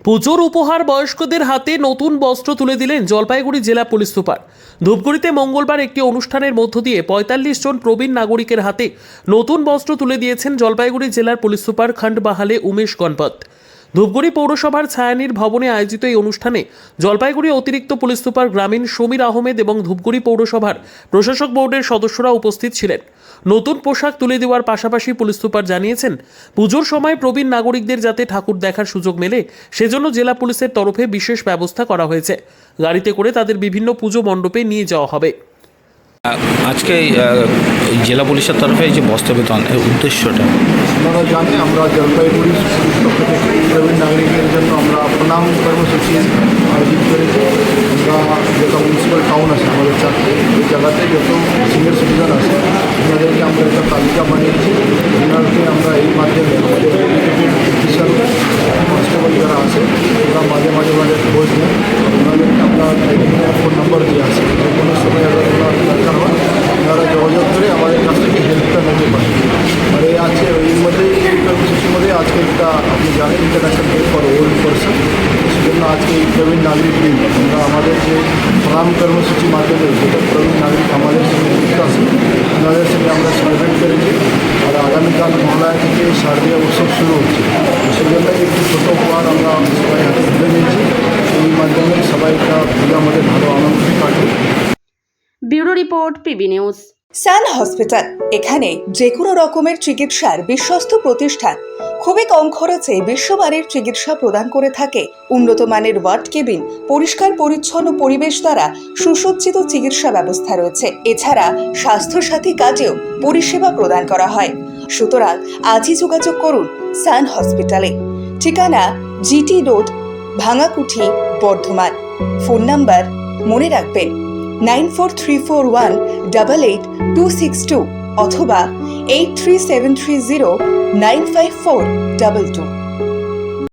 পুজোর উপহার বয়স্কদের হাতে নতুন বস্ত্র তুলে দিলেন জলপাইগুড়ি জেলা পুলিশ সুপার। ধূপগুড়িতে মঙ্গলবার একটি অনুষ্ঠানের মধ্য দিয়ে ৪৫ জন প্রবীণ নাগরিকের হাতে নতুন বস্ত্র তুলে দিয়েছেন জলপাইগুড়ি জেলার পুলিশ সুপার খণ্ডবাহালে উমেশ গণপত। ধূপগুড়ি পৌরসভার ছায়ানীর ভবনে আয়োজিত এই অনুষ্ঠানে জলপাইগুড়ি অতিরিক্ত পুলিশ সুপার গ্রামীণ সমীর আহমেদ এবং ধূপগুড়ি পৌরসভার প্রশাসক বোর্ডের সদস্যরা উপস্থিত ছিলেন। নতুন পোশাক তুলে দেওয়ার পাশাপাশি পুলিশ সুপার জানিয়েছেন, পুজোর সময় প্রবীণ নাগরিকদের যাতে ঠাকুর দেখার সুযোগ মেলে সেজন্য জেলা পুলিশের তরফে বিশেষ ব্যবস্থা করা হয়েছে। গাড়িতে করে তাদের বিভিন্ন পুজো মণ্ডপে নিয়ে যাওয়া হবে। আজকে জেলা পুলিশের তরফে এই যে বস্ত্র বিতরণ এর উদ্দেশ্যটা আপনারা জানেন, আমরা জলপাইগুড়ি পুলিশ পক্ষ থেকে প্রবীণ নাগরিকের জন্য আমরা প্রণাম কর্মসূচি আয়োজিত করেছি। আমরা যত মিউনিসিপ্যাল টাউন আছে আমাদের চারটে, ওই জায়গাতে যত সিনিয়র সিটিজেন আছে ওনাদেরকে আমরা একটা তালিকা বানিয়েছি। ওনাদেরকে আমরা এই মাধ্যমে আমাদের অফিসার কনস্টেবল যারা আছে ওরা মাঝে মাঝে খোঁজ নেন। ওনাদেরকে আমরা ফোন নম্বর দিয়ে আসি, যে কোনো সময় আবার ওনার দরকার হয় ওনারা যোগাযোগ করে আমাদের কাছ থেকে হেল্পটা নিতে পারে। আর এই আছে এর মধ্যেই এই কর্মসূচির মধ্যে আজকে একটা আপনি জানেন international day for old person, সেজন্য আজকে এই প্রবীণ নাগরিক দিন আমরা আমাদের যে প্রণাম কর্মসূচির মাধ্যমে যেটা প্রবীণ নাগরিক আমাদের সঙ্গে যুক্ত আছে ওনাদের সঙ্গে আমরা সেলিব্রেট করেছি। আর আগামীকাল মহালয়া থেকে শারদীয় উৎসব শুরু হচ্ছে, সেজন্য একটি ছোটো উপহার আমরা সবাই হাতে তুলে নিয়েছি। এই মাধ্যমে সবাই একটা পুজো আমাদের ভালো আনন্দ কাটে। Bureau report, PB news. Sun hospital, এখানে যে কোনো রকমের চিকিৎসার বিশ্বস্ত প্রতিষ্ঠান। খুবই কম খরচে বিশ্বমানের চিকিৎসা প্রদান করে থাকে। উন্নত মানের ওয়ার্ড কেবিন, পরিষ্কার পরিচ্ছন্ন পরিবেশ দ্বারা সুসজ্জিত চিকিৎসা ব্যবস্থা রয়েছে। এছাড়া স্বাস্থ্যসাথী কাজেও পরিষেবা প্রদান করা হয়। সুতরাং আজই যোগাযোগ করুন সান হসপিটালে। ঠিকানা GT road, Bhangakuthi, Bardhaman. Phone number মনে রাখবেন 9434188262 অথবা 83730954222।